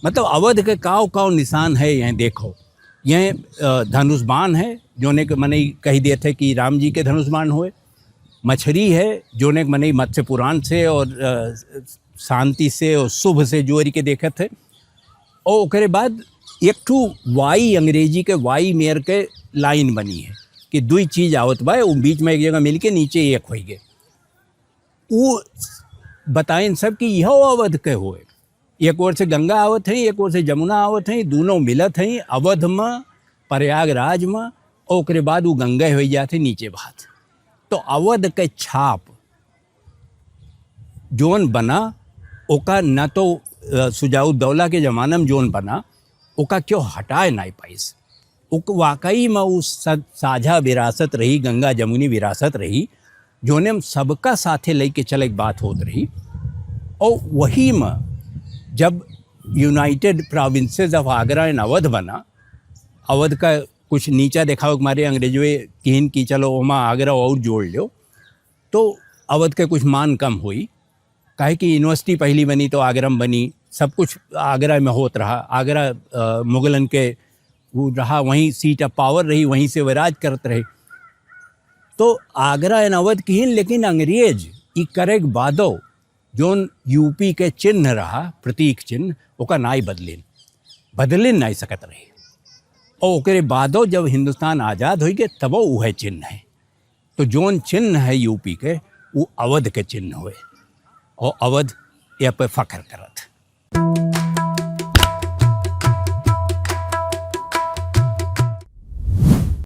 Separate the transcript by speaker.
Speaker 1: मतलब अवध के काव काव निशान है यहाँ देखो। यह धनुष बाण है जो ने मने कही दिए थे कि राम जी के धनुष बाण हुए। मछली है जो ने मने मत्स्य पुराण से और शांति से और शुभ से जोड़ के देखे थे। और उसके बाद एक ठू वाई अंग्रेजी के वाई मेयर के लाइन बनी है कि दुई चीज़ आवत बा, वो बीच में एक जगह मिल के नीचे एक हो गए। वो बताएं सब कि यह अवध के हुए। एक ओर से गंगा आवत है, एक ओर से जमुना आवत है, दोनों मिलत हैं अवध में, प्रयागराज में, और उसके बाद वो गंगा हो जाते नीचे बात। तो अवध के छाप जोन बना ओका न तो सुजाउद्दौला के ज़माना में जोन बना ओका क्यों हटाए नहीं पाइस। वाकई में उस साझा विरासत रही, गंगा जमुनी विरासत रही, जोने में सबका साथे लेके चले बात होत रही। और वही में जब United provinces of Agra and Awadh बना, अवध का कुछ नीचा देखा हमारे अंग्रेजों कहन की चलो ओमा आगरा और जोड़ लो, तो अवध के कुछ मान कम हुई। काहे कि यूनिवर्सिटी पहली बनी तो आगरा में बनी, सब कुछ आगरा में होत रहा। आगरा मुगलन के वो रहा, वहीं सीट ऑफ पावर रही, वहीं से वे राज करते रहे। तो आगरा एन अवध की, लेकिन अंग्रेज ई करे बादो जोन यूपी के चिन्ह रहा, प्रतीक चिन्ह, ओका नाई बदलिन नहीं सकत रहे। और ओकरे बादो जब हिंदुस्तान आज़ाद हो गए तब वह चिन्ह है। तो जोन चिन्ह है यूपी के वो अवध के चिन्ह हुए, और अवध ये पे फख्र करत।